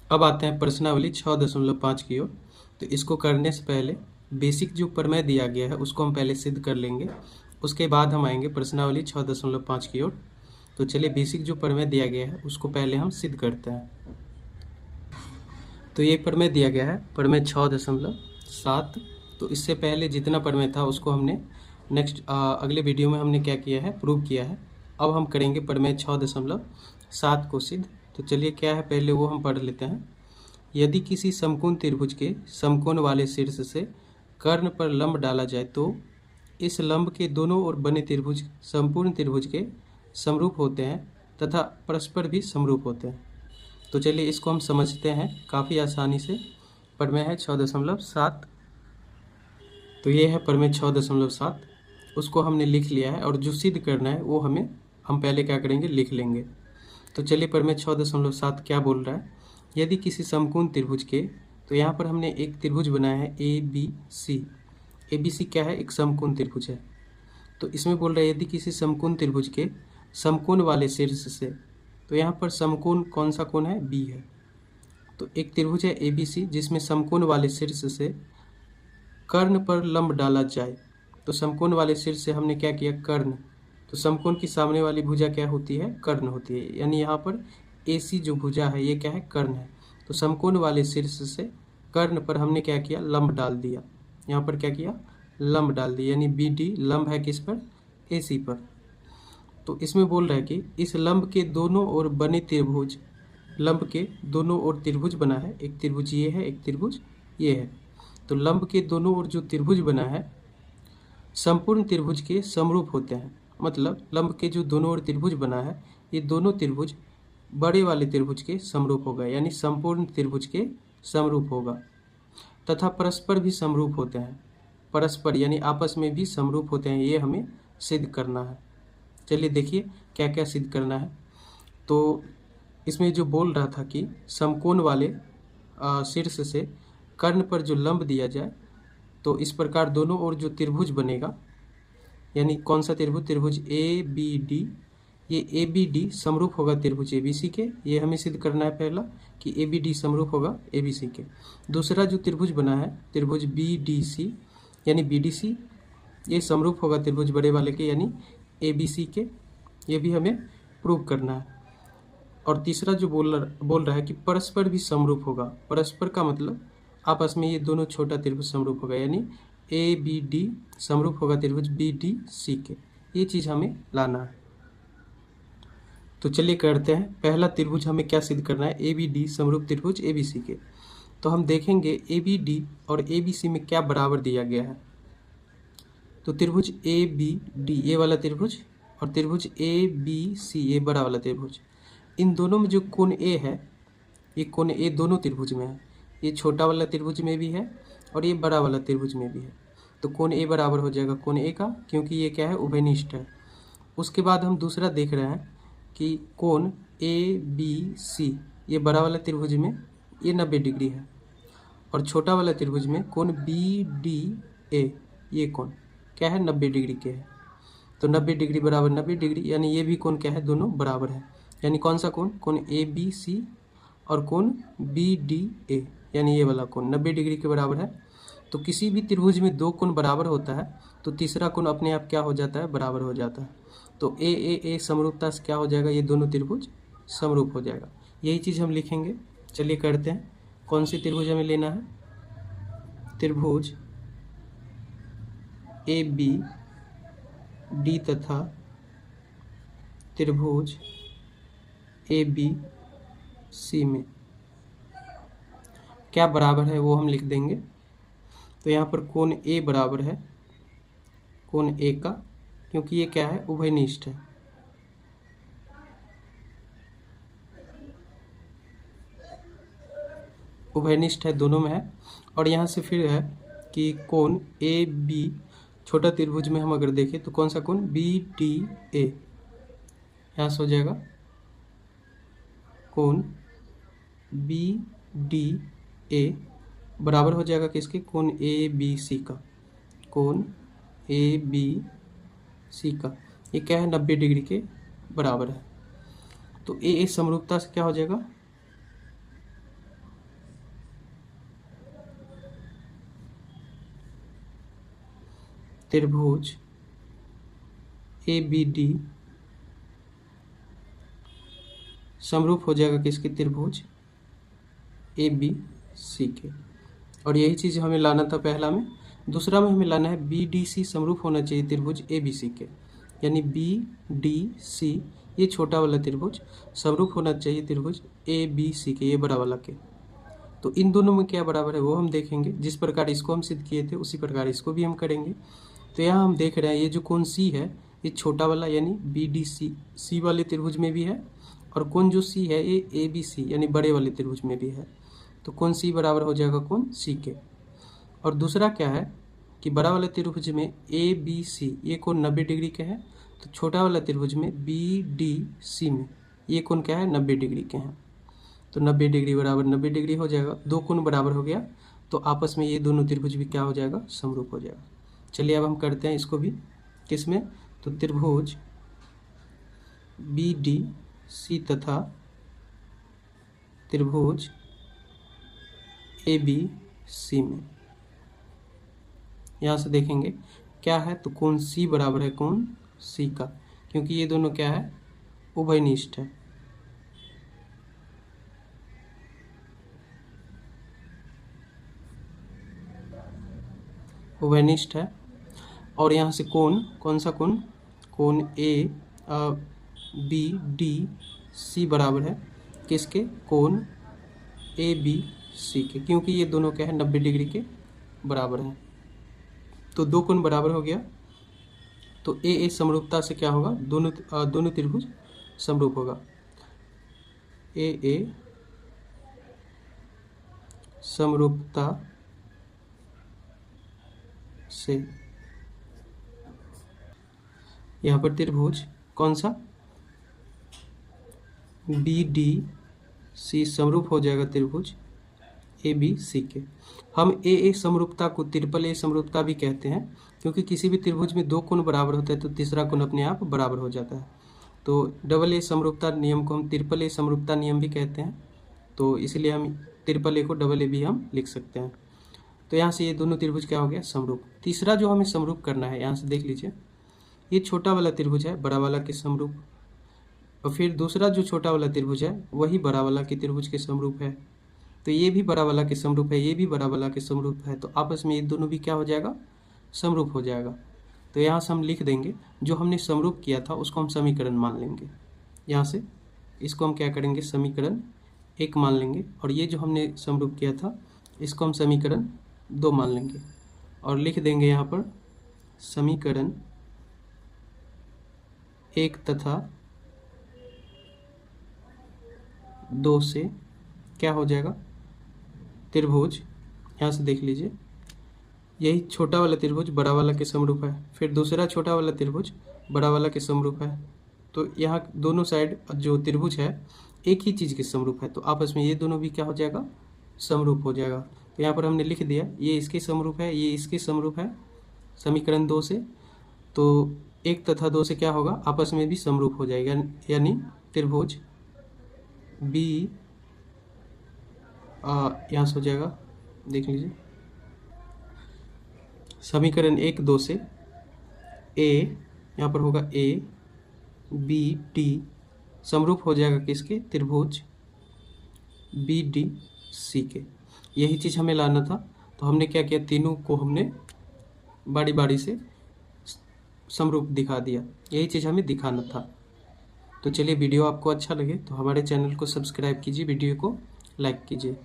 अब आते हैं प्रश्नावली 6.5 की ओर। तो इसको करने से पहले बेसिक जो प्रमेय दिया गया है उसको हम पहले सिद्ध कर लेंगे, उसके बाद हम आएंगे प्रश्नावली 6.5 की ओर। तो चलिए बेसिक जो प्रमेय दिया गया है उसको पहले हम सिद्ध करते हैं। तो ये प्रमेय दिया गया है प्रमेय 6.7। तो इससे पहले जितना प्रमेय था उसको हमने अगले वीडियो में हमने क्या किया है, प्रूव किया है। अब हम करेंगे प्रमेय 6.7 को सिद्ध। तो चलिए क्या है पहले वो हम पढ़ लेते हैं। यदि किसी समकोण त्रिभुज के समकोण वाले शीर्ष से कर्ण पर लंब डाला जाए तो इस लंब के दोनों ओर बने त्रिभुज संपूर्ण त्रिभुज के समरूप होते हैं तथा परस्पर भी समरूप होते हैं। तो चलिए इसको हम समझते हैं काफ़ी आसानी से। प्रमेय है 6.7। तो ये है प्रमेय 6.7, उसको हमने लिख लिया है और जो सिद्ध करना है वो हम पहले क्या करेंगे, लिख लेंगे। तो चलिए प्रमेय 6.7 क्या बोल रहा है। यदि किसी समकोण त्रिभुज के, तो यहाँ पर हमने एक त्रिभुज बनाया है A B C. A B C क्या है, एक समकोण त्रिभुज है। तो इसमें बोल रहा है यदि किसी समकोण त्रिभुज के समकोण वाले शीर्ष से, तो यहाँ पर समकोण कौन सा कोण है, बी है। तो एक त्रिभुज है ए बी सी जिसमें समकोण वाले शीर्ष से कर्ण पर लंब डाला जाए। तो समकोण वाले शीर्ष से हमने क्या किया, कर्ण। तो समकोण की सामने वाली भुजा क्या होती है, कर्ण होती है। यानी यहाँ पर ए सी जो भुजा है ये क्या है, कर्ण है। तो समकोण वाले शीर्ष से कर्ण पर हमने क्या किया, लंब डाल दिया। यहाँ पर क्या किया, लंब डाल दिया। यानी बी डी लंब है किस पर, ए सी पर। तो इसमें बोल रहा है कि इस लंब के दोनों ओर बने त्रिभुज, लंब के दोनों ओर त्रिभुज बना है। एक त्रिभुज ये है, एक त्रिभुज ये है। तो लंब के दोनों ओर जो त्रिभुज बना है संपूर्ण त्रिभुज के समरूप होते हैं। मतलब लंब के जो दोनों ओर त्रिभुज बना है ये दोनों त्रिभुज बड़े वाले त्रिभुज के समरूप होगा, यानी संपूर्ण त्रिभुज के समरूप होगा। तथा परस्पर भी समरूप होते हैं। परस्पर यानी आपस में भी समरूप होते हैं, ये हमें सिद्ध करना है। चलिए देखिए क्या क्या सिद्ध करना है। तो इसमें जो बोल रहा था कि समकोण वाले शीर्ष से कर्ण पर जो लंब दिया जाए, तो इस प्रकार दोनों ओर जो त्रिभुज बनेगा, यानी कौन सा त्रिभुज, त्रिभुज ए बी डी, ये ए बी डी समरूप होगा त्रिभुज ए बी सी के। ये हमें सिद्ध करना है पहला कि ए बी डी समरूप होगा ए बी सी के। दूसरा जो त्रिभुज बना है त्रिभुज बी डी सी, यानी बी डी सी ये समरूप होगा त्रिभुज बड़े वाले के, यानी ए बी सी के। ये भी हमें प्रूव करना है। और तीसरा जो बोल रहा है कि परस्पर भी समरूप होगा। परस्पर का मतलब आपस में ये दोनों छोटा त्रिभुज समरूप होगा, यानी ए बी डी समरूप होगा त्रिभुज बी डी सी के। ये चीज़ हमें लाना है। तो चलिए करते हैं। पहला त्रिभुज हमें क्या सिद्ध करना है, ए बी डी समरूप त्रिभुज ए बी सी के। तो हम देखेंगे ए बी डी और ए बी सी में क्या बराबर दिया गया है। तो त्रिभुज ए बी डी ये वाला त्रिभुज और त्रिभुज ए बी सी ये बड़ा वाला त्रिभुज, इन दोनों में जो कोण ए है, ये कोण ए दोनों त्रिभुज में है। ये छोटा वाला त्रिभुज में भी है और ये बड़ा वाला त्रिभुज में भी है। तो कोण ए बराबर हो जाएगा कोण ए का, क्योंकि ये क्या है, उभयनिष्ठ है। उसके बाद हम दूसरा देख रहे हैं कि कोण ए बी सी ये बड़ा वाला त्रिभुज में ये 90 डिग्री है और छोटा वाला त्रिभुज में कोण बी डी ए ये कोण क्या है, 90 डिग्री के है। तो 90 डिग्री बराबर 90 डिग्री, यानी ये भी कोण क्या है, दोनों बराबर है। यानी कौन सा कोण, कोण ए बी सी और कोण बी डी ए, यानी ये वाला कोण 90 डिग्री के बराबर है। तो किसी भी त्रिभुज में दो कोण बराबर होता है तो तीसरा कोण अपने आप क्या हो जाता है, बराबर हो जाता है। तो ए समरूपता से क्या हो जाएगा, ये दोनों त्रिभुज समरूप हो जाएगा। यही चीज़ हम लिखेंगे। चलिए करते हैं। कौन सी त्रिभुज हमें लेना है, त्रिभुज ए बी डी तथा त्रिभुज ए बी सी में क्या बराबर है वो हम लिख देंगे। तो यहाँ पर कोण ए बराबर है कोण ए का, क्योंकि ये क्या है, उभयनिष्ठ है। उभयनिष्ठ है, दोनों में है। और यहाँ से फिर है कि कोण ए बी छोटा त्रिभुज में हम अगर देखें तो कौन सा कोण, बी डी ए, यहाँ से हो जाएगा कोण बी डी ए बराबर हो जाएगा किसके, कोण ए बी सी का। कोण ए बी सी का ये क्या है, 90 डिग्री के बराबर है। तो ए समरूपता से क्या हो जाएगा, त्रिभुज ABD समरूप हो जाएगा किसके, त्रिभुज ABC के। और यही चीज़ हमें लाना था पहला में। दूसरा में हमें लाना है BDC समरूप होना चाहिए त्रिभुज ABC के, यानी BDC ये छोटा वाला त्रिभुज समरूप होना चाहिए त्रिभुज ABC के, ये बड़ा वाला के। तो इन दोनों में क्या बराबर है वो हम देखेंगे। जिस प्रकार इसको हम सिद्ध किए थे उसी प्रकार इसको भी हम करेंगे। तो यहाँ हम देख रहे हैं ये जो कोण C है ये छोटा वाला यानी BDC वाले त्रिभुज में भी है, और कोण जो C है ये ABC यानी बड़े वाले त्रिभुज में भी है। तो कोण C बराबर हो जाएगा कोण C के। और दूसरा क्या है कि बड़ा वाले त्रिभुज में ABC ये कोण 90 डिग्री के है, तो छोटा वाला त्रिभुज में BDC में ये कोण क्या है, 90 डिग्री के हैं। तो 90 डिग्री बराबर 90 डिग्री हो जाएगा, दो कोण बराबर हो गया, तो आपस में ये दोनों त्रिभुज भी क्या हो जाएगा, समरूप हो जाएगा। चलिए अब हम करते हैं इसको भी किसमें, तो त्रिभुज BDC तथा त्रिभुज ABC में। यहाँ से देखेंगे क्या है, तो कोण C बराबर है कोण C का, क्योंकि ये दोनों क्या है, उभयनिष्ठ है। उभयनिष्ठ है। और यहाँ से कोण, कौन सा कोण, कोण BDC बराबर है किसके, कोण ABC के, क्योंकि ये दोनों क्या है 90 डिग्री के बराबर हैं। तो दो कोण बराबर हो गया, तो AA समरूपता से क्या होगा, दोनों त्रिभुज समरूप होगा। AA समरूपता से यहाँ पर त्रिभुज कौन सा, BDC समरूप हो जाएगा त्रिभुज ABC के। हम AA समरूपता को ट्रिपल A समरूपता भी कहते हैं, क्योंकि किसी भी त्रिभुज में दो कोण बराबर होता है तो तीसरा कोण अपने आप बराबर हो जाता है। तो डबल A समरूपता नियम को हम ट्रिपल A समरूपता नियम भी कहते हैं, तो इसलिए हम ट्रिपल A को डबल A भी हम लिख सकते हैं। तो यहाँ से ये दोनों त्रिभुज क्या हो गया, समरूप। तीसरा जो हमें समरूप करना है, यहाँ से देख लीजिए, ये छोटा वाला त्रिभुज है बड़ा वाला के समरूप, और फिर दूसरा जो छोटा वाला त्रिभुज है वही बड़ा वाला के त्रिभुज के समरूप है। तो ये भी बड़ा वाला के समरूप है, ये भी बड़ा वाला के समरूप है, तो आपस में ये दोनों भी क्या हो जाएगा, समरूप हो जाएगा। तो यहाँ से हम लिख देंगे जो हमने समरूप किया था उसको हम समीकरण मान लेंगे। यहाँ से इसको हम क्या करेंगे, समीकरण 1 मान लेंगे, और ये जो हमने समरूप किया था इसको हम समीकरण 2 मान लेंगे, और लिख देंगे यहाँ पर समीकरण 1 तथा 2 से क्या हो जाएगा, त्रिभुज, यहाँ से देख लीजिए, यही छोटा वाला त्रिभुज बड़ा वाला के समरूप है, फिर दूसरा छोटा वाला त्रिभुज बड़ा वाला के समरूप है। तो यहाँ दोनों साइड जो त्रिभुज है एक ही चीज़ के समरूप है, तो आपस में ये दोनों भी क्या हो जाएगा, समरूप हो जाएगा। तो यहाँ पर हमने लिख दिया ये इसके समरूप है, ये इसके समरूप है समीकरण 2 से, तो 1 तथा 2 से क्या होगा, आपस में भी समरूप हो जाएगा, यानी त्रिभुज B यहाँ से हो जाएगा, देख लीजिए, समीकरण 1 2 से A यहाँ पर होगा ABD समरूप हो जाएगा किसके, त्रिभुज BDC के। यही चीज़ हमें लाना था, तो हमने क्या किया, तीनों को हमने बारी बारी से समरूप दिखा दिया, यही चीज़ हमें दिखाना था। तो चलिए वीडियो आपको अच्छा लगे तो हमारे चैनल को सब्सक्राइब कीजिए, वीडियो को लाइक कीजिए।